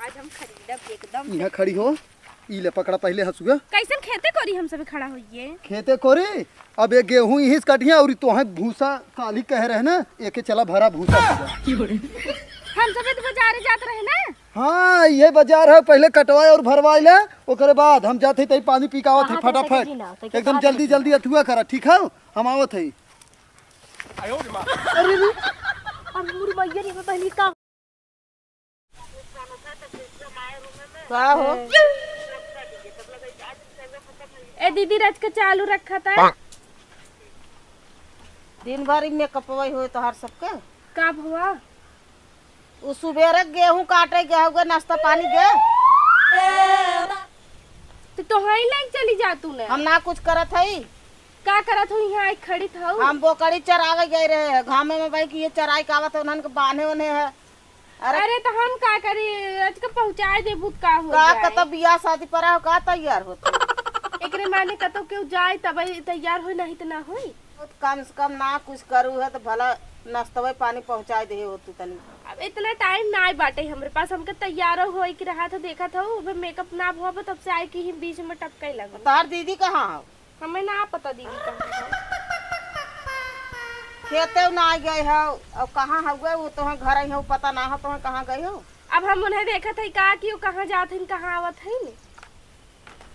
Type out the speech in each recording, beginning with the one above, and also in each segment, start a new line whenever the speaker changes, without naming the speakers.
आज हम खरीदब एकदम।
यहाँ खड़ी हो, ई ले पकड़ा पहले हसुआ।
कैसन खेते कोरी हम सब खड़ा होइए।
खेते कोरे अब एक गेहूं यहीं से कटिया और तोहे भूसा काली कह रहे ना, एके चला भरा भूसा।
हम सब तो बाजारे जात रहे ना।
हाँ ये बाजार है, पहले कटवाए और भरवाए ले, ओकरे बाद हम जाते तई पानी पिकावत है फटाफट। एकदम जल्दी जल्दी अथुआ करा, ठीक है हम आवत है। अरे
अब मुर मैया रे पहली का
हो
ए दीदी रच के चालू रखा था।
दिन भर मेकअप हो तो हर सबके
कब हुआ?
उ सुबेरे गेहूं काटे गेहूं के नाश्ता पानी दे
तो वहीं लेके चली जा तू ने।
हम ना कुछ करत हई।
का करत हो यहाँ आई खड़ी था?
हम बोकड़ी चरावे गए रहे घामे में भाई कि ये चराई कावत उन्हन के बांधे उन्हें है।
अरे तो हम का करी, आज के पहुंचाए दे भूत का हो
का
जाए।
कत बियाह शादी पर हो का तैयार होत
एकरे माने कतो क्यों जाए तब तैयार होई नहीं तो ना होई।
कम से कम ना कुछ करू है तो भला नाश्ता पानी पहुंचाए दे हो तू तनी।
अब इतना टाइम ना आई बाटे हमरे पास, हमके तैयार होई के रहा था, देखा था वो मेकअप ना हुआ तब से आई कि ही बीच में टपके लगा।
तार दीदी कहाँ हो?
हमें ना पता दीदी कहाँ है।
खेते ना गए हो अब कहाँ हुए वो तो घर आई हो पता ना हो तो कहाँ गए हो।
अब हम उन्हें देखा था का कि वो कहाँ जात है कहाँ आवत है ने।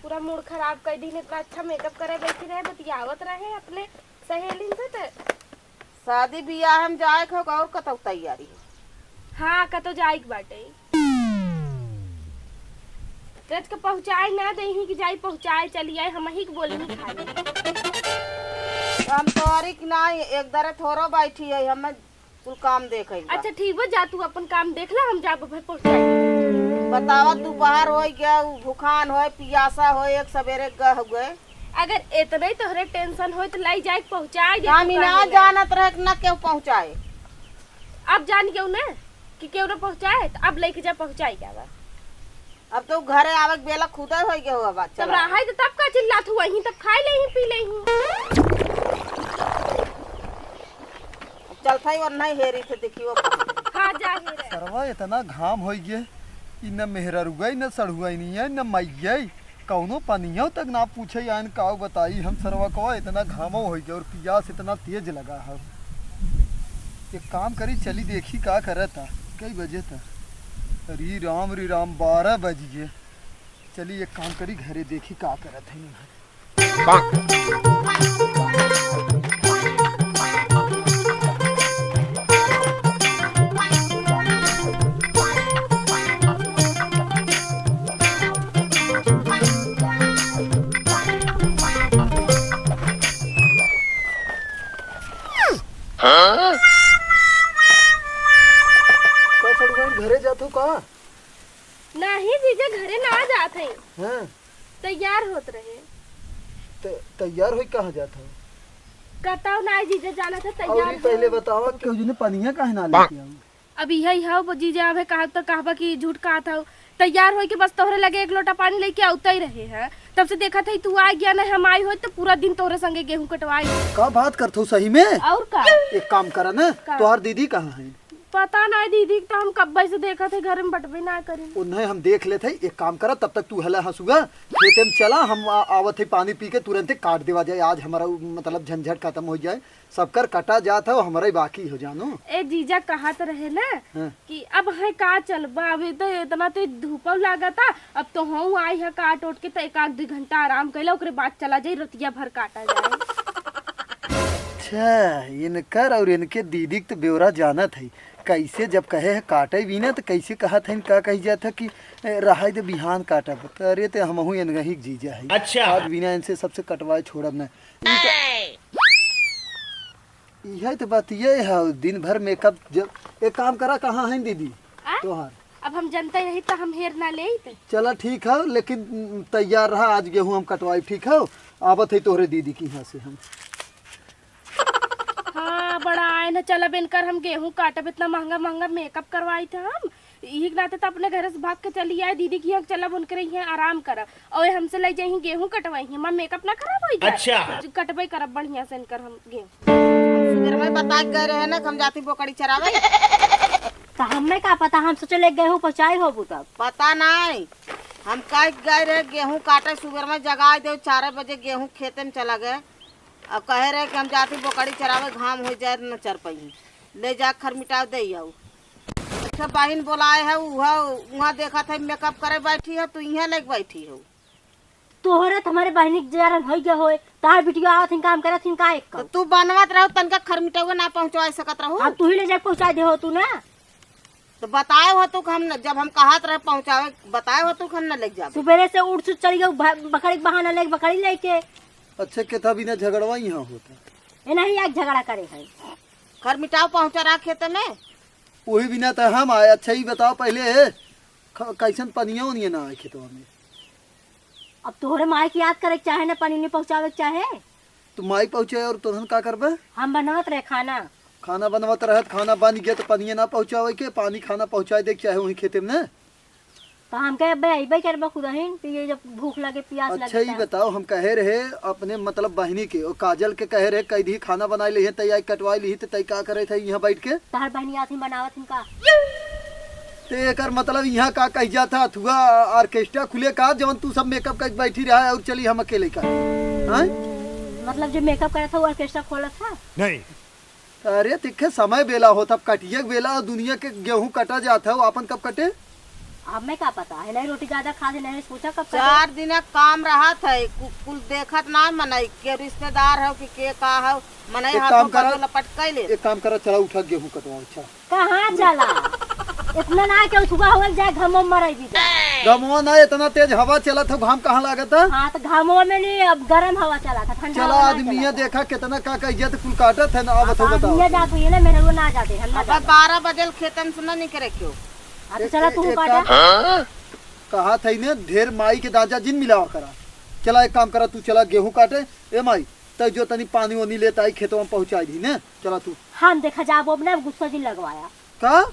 पूरा मूड खराब कर दी। इतना अच्छा मेकअप करे बैठी रहे बतियावत रहे अपने सहेलिन से। तो
शादी बियाह हम जाए हो और कतौ तैयारी है?
हाँ कतो जाए बाटे रच के पहुँचाए ना दे कि जाई पहुँचाए चली आए हम ही के बोले नहीं खाली।
हम तोरी कि ना एक दरे थोरो बैठी है हमें तू काम देख।
अच्छा ठीक है जा तू अपन काम देख ले, हम जाब भाई पहुँचाए।
बतावा दोपहर हो गया भूखान हो पियासा हो एक सवेरे गए गए।
अगर इतना ही तोहरे टेंशन हो तो लाई जाए पहुँचाए दे।
हम ना जानत रहे न क्यों पहुँचाए।
अब जान क्यों ना कि क्यों ना पहुँचाए तो अब लेके जा पहुँचाए क्या बात।
अब तो घरे आवे के बेला खुदा हो गया हुआ बात
तब रहा है तो तब का चिल्लात हुआ ही तब खाई ले ही पी ले ही।
चलता ही और नहीं हेरी थे देखियो।
हाँ जा ही रे।
सरवा इतना घाम हो गए, न मेहरा रुगई न सड़ुआ नहीं है न मैया कौनो पनिया तक ना पूछे आन काव बताई हम सरवा को इतना घामो हो गया और प्यास इतना तेज लगा है। एक काम करी चली देखी का करे था कई बजे था। री राम 12 बज गए। चली एक काम करी घरे देखी का करे थे। घरे जातो का?
नहीं जीजा घरे ना जात है।
हाँ
तैयार होत रहे।
तैयार हो कहाँ जाता?
कताव ना जीजा जाना था तैयार।
और पहले बतावा कि उजने पनिया काहे ना लेके आऊं?
अब यही है जीजा अबे कहा तो कहबा कि झूठ कहा था। तैयार हो के बस तोहरे लगे एक लोटा पानी लेके आउता ही रहे हैं। तब से देखा था तू आ गया ना हम आई हो तो पूरा दिन तोहरे संगे गेहूं कटवाई।
का बात करथो सही में?
और का
एक काम करा ना, तोहार दीदी कहाँ है?
पता ना दीदी तो हम कब से देखा थे घर में बटबे ना करें।
उन्हें हम देख लेते। एक काम करा तब तक तू हला हंसुगा खेते में चला, हम आवत है पानी पी के तुरंत काट देवा जाए। आज हमारा मतलब झंझट खत्म हो जाए, सबकर कटा जाता है हमारा ही बाकी हो जानो।
ए जीजा कहा तो रहे ना कि अब है का चलबा अभी तो इतना तो धूप लगा था। अब तो हम आई है काट उठ के तो 1-2 घंटा आराम कैला ओकरे बाद चला जाए रतिया भर काटा जाए।
अच्छा इनकर और इनके दीदी तो ब्यौरा जाना था कैसे जब कहे है काटे भी ना तो कैसे कहा था इनका कही जाता कि रहा तो बिहान काटा। अरे तो हम ही जीजा है। अच्छा आज बिना इनसे सबसे कटवाए छोड़ब ना। यह तो बात ये है दिन भर मेकअप। जब एक काम करा कहाँ है दीदी तोहार?
अब हम जनता रही तो हम हेर ना ले।
चला ठीक है लेकिन तैयार रहा, आज गेहूँ हम कटवाई ठीक है। आवत है तोहरे दीदी की यहाँ से हम।
हाँ बड़ा आए ना चला बनकर हम गेहूं काटब इतना महंगा महंगा मेकअप करवाई था हम यही नाते तो अपने घर से भाग के चली आए दीदी की यहाँ चला बनकर यहाँ आराम करब और हमसे ले जाए गेहूं कटवाई है माँ मेकअप ना खराब हो जाए। अच्छा कटवाई करब बढ़िया से इनकर हम गेहूं।
सुबह में बता गए रहे ना हम जाती बोकड़ी चरावे
तो हमें का पता, हम सोचे ले गेहूं पहुँचाई होबू तब।
पता नहीं, हम कह गए रहे गेहूं काटे, सुबह में जगा दे 4 बजे गेहूं खेते में चला गए। अब कहे रहे कि हम जाती बोकड़ी चरावे, घाम हो जाए न चर पाई, ले जा खर मिटाव दे आओ। अच्छा बहन बोलाए है, वहाँ देखा था मेकअप करे बैठी है, तू यहाँ लेके बैठी हो।
तोहरे तो हमारे बहनी के जरन हो गया होए, तार बिटिया आवत हिन काम करत हिन का एक
तो तू बनवत रहो, तनका खर मिटावे ना पहुँचवा सकत रहो।
अब तू ही ले जा पहुँचा दे हो तू ना।
तो बताए हो तू हम जब हम कहत रहे पहुँचावे, बताए हो तू हम न लेके जावे।
सुबेरे से उठ सुट चली गई बकरी के बहाना ले बकरी लेके।
अच्छा केथा बिना झगड़वा यहाँ होता,
ए नहीं एक झगड़ा करे है।
खर मिटाव पहुँचा रहा खेते में,
वही बिना तो हम आए। अच्छा ही बताओ पहले कैसन पनिया उनिया ना आए खेतवा में।
अब तोहरे माई की याद करे के चाहे ना, पानी नहीं पहुँचावे के चाहे।
तो माई पहुँचे और तुरंत का करबे?
हम बनवत रहे खाना।
खाना बनवत रहत, खाना बन गया तो पनिया ना पहुँचावे के, पानी खाना पहुँचाए दे के चाहे वही खेते में ना।
तो हम कहे अबे करबा खुदहिन पिए, जब भूख लगे प्यास लगे।
अच्छा ही बताओ, हम कहे रहे अपने मतलब बहनी के और काजल के कहे रहे कैदी खाना बनाई ली तैयार कटवाई ली, तो तय का करे थे यहाँ बैठ के?
तहार बहनी आती बनावत इनका।
तो एकर मतलब यहाँ का कह जाता अथुआ ऑर्केस्ट्रा खुले का जवन तू सब मेकअप कर बैठी रहा है और चली हम अकेले का हैं?
मतलब जो मेकअप करा था वो ऑर्केस्ट्रा खोला था
नहीं। अरे तिखे समय बेला हो, तब कटिए बेला और दुनिया के गेहूं कटा जाता है, अपन कब कटे?
अब मैं क्या पता है, नहीं रोटी ज्यादा खा दे, नहीं सोचा कब
4 दिन काम रहा था, कुल देखत ना मनई के रिश्तेदार हो कि के का हो, मनई
एक
हाथ
काम
में
करो,
पटो लपट कैले।
एक काम करो, चला उठा गेहूं कटवा। अच्छा
कहाँ चला इतना ना के सुबह हो जाए घमो मरे भी जाए।
गमवा ना इतना तेज हवा चला था, घाम कहाँ लागत है?
हाँ तो घमो में नहीं, अब गर्म हवा चला था, ठंडा
चला आदमी देखा कितना का कहिए तो कुल काटत है ना। अब बताओ
जाते है ना, मेरे को ना जाते हम ना
अब 12 बजे खेतन से नहीं करे क्यों?
तो चला तू काटा।
कहा था ने ढेर माई के दादा जिन मिलावा करा। चला एक काम करा, तू चला गेहूं काटे। ए माई तो जो तनी पानी वानी लेता आई खेतों में पहुंचा दी ने, चला तू।
हम देखा जाबो अपने गुस्सा जी लगवाया
का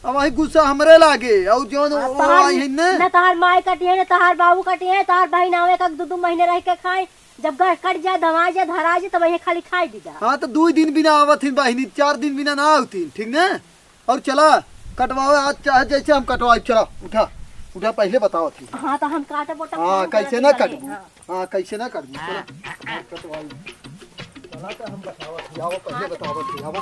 अब वही गुस्सा हमरे लागे और जोन आई है ने
ना, तहार माई कटी है ना, तहार बाबू कटी है, तहार बहन आवे का 2-2 महीने रह के खाए, जब घर कट जाए दवा जाए धरा जाए तब वही खाली खाई दीदा।
हाँ तो 2 दिन बिना आवत थी बहिनी, 4 दिन बिना ना आवती, ठीक ने? और चला कटवाओ आज, चाहे जैसे हम कटवाए। चला उठा उठा, पहले बताओ थी।
हाँ तो हम काटे बोटा।
हाँ कैसे ना कटबू, हाँ कैसे ना कटबू। चला कटवाई, चला तो हम बताओ थी, आओ पहले बताओ थी। आओ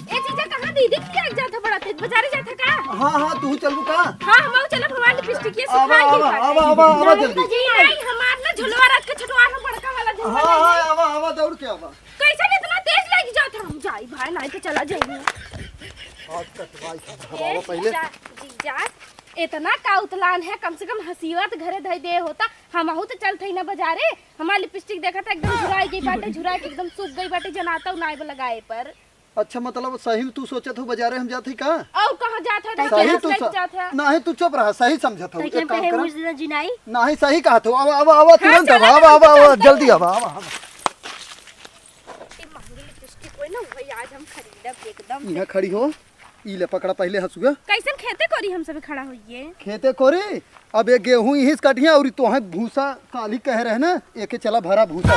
ए जीजा कहां दीदी की आग जाता बड़ा तेज बाजारे जाता का?
हाँ हाँ तू चलबू का?
हां हम चला भवानी लिपस्टिक ये
आवा
सुखाई
आवा आवा आवा आवा जल्दी।
जी नहीं हमार ना झुलवा रख के छटवा में बड़का वाला झुलवा।
हाँ हाँ आवा आवा दौड़ के आवा।
कैसे इतना तेज लग जाता? हम जाई भाई नहीं तो चला जाइए।
आज कटवाई हवा पहले।
जीजा इतना का उतलान है, कम से कम हसीवत घरे धई दे होता। हमहू तो चलते ही ना बाजारे, हमार लिपस्टिक देखा था एकदम झुराई गई बाटे, झुरा के एकदम सूख गई बाटे, जनाता नाई लगाए पर।
अच्छा मतलब सही में तू सोचत हो बाजारे हम जाते का?
और कहां जाता है?
सही तू नहीं, तू चुप रहा, सही समझत हो।
तो
एक काम कर,
जी नहीं
नहीं सही कहा तो। आवा आवा आवा तुरंत आवा आवा आवा आवा जल्दी आवा आवा आवा।
ये महंगी लिपस्टिक कोई ना भाई आज हम खरीदब एकदम।
यहाँ खड़ी हो, ई ले पकड़ा पहले हसुआ।
कैसन खेते कोरी हम सब खड़ा होइए?
खेते कोरे अब ये गेहूं यही कटिया और तोहे भूसा काली कह रहे ना, एके चला भरा भूसा।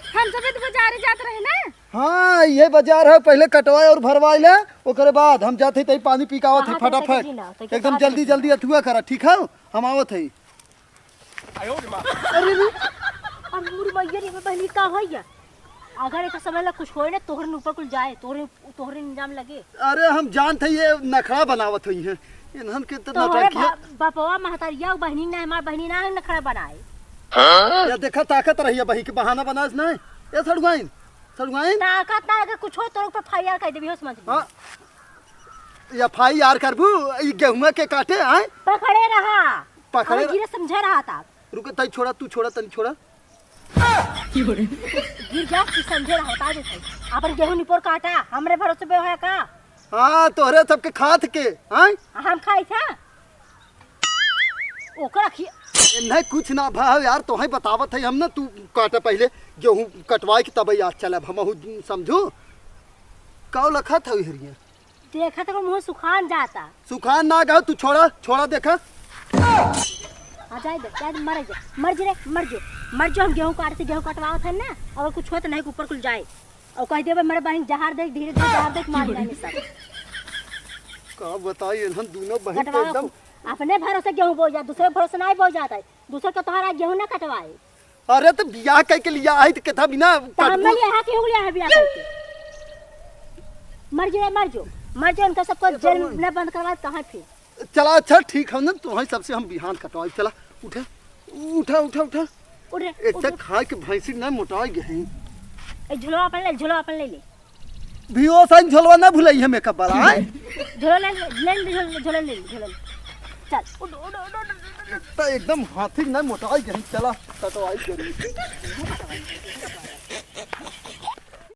हम सब तो बाजारे जात रहे ना।
हाँ ये बाजार है, पहले कटवाए और भरवाए ले, ओकरे बाद हम जाते तई पानी पिकावत है फटाफट, एकदम जल्दी जल्दी अथुआ करा, ठीक है? हम आवत है।
अरे अब मुर मैया रे बहनी का होइया, अगर एक समय ला कुछ होए ना तोहरे ऊपर कुल जाए, तोहरे इंजाम लगे।
अरे हम जानते ये नखड़ा बनावत हुई है, इन्हन के तो
तोहरे
नटकिया
बापवा महतरिया बहनी ना, हमार बहनी ना नखड़ा बनाए।
या देखा ताकत रही है बही के बहाना बनास नहीं। ये सड़गवाइन सड़गवाइन
ताकत ना, अगर कुछ हो तो फायर कर देबी हो समझ।
हां या फाई यार करबू ई गेहूं के काटे आए
पकड़े रहा,
पकड़े
गिरे समझे रहा था।
रुक तई छोड़ा, तू छोड़ा तनी छोड़ा।
गिर जा तू समझे रहा था दे अपन गेहूं निपोर काटा, हमरे भरोसे पे है का?
हां तोहरे सबके खात के आए
हम खाई था ओकर रखिए।
नहीं कुछ ना भाव यार, तो है बतावत है हम ना, तू काटे पहले गेहूं कटवाए के तब आज चलब हम समझू। काऊ लखा था हरिया
देखा तो मुंह सुखान जाता,
सुखान ना गयो, तू छोड़ा छोड़ा देखा।
आ जाए दे, जाए मर जा, मर जे रे मर जो। हम गेहूं काटते गेहूं कटवाओ थे ना, और कुछ हो तो नहीं ऊपर कुल जाए और कह देबे मेरे बहन जहार देख, धीरे धीरे जहार देख मार जाए सब।
का बताई हम दोनों बहन के
कटवाओ
एकदम।
अपने भरोसे गेहूं बो जा, दूसरे भरोसे नहीं बो जाता है। दूसरे का तोहरा गेहूं ना कटवाए।
अरे तो बियाह कह के लिया आई तो कथा बिना
तो हम
काटबो।
लिए हाथी हो गया है बिया करके। मर जो इनका सबको जेल में बंद करवा कहाँ फिर।
चला अच्छा ठीक है ना, तुम्हारी सबसे हम बिहान कटवाई। चला उठा उठा उठा उठा।
उठ रे,
एक तक खाए के भैंसी नहीं मोटाई गई।
झुलवा अपन ले ले।
भियो सन झोलवा ना भुलई है मेकअप वाला है।
झोला ले चल उठ।
तो एकदम हाथी नहीं मोटाई गई। चला कटवाई करी।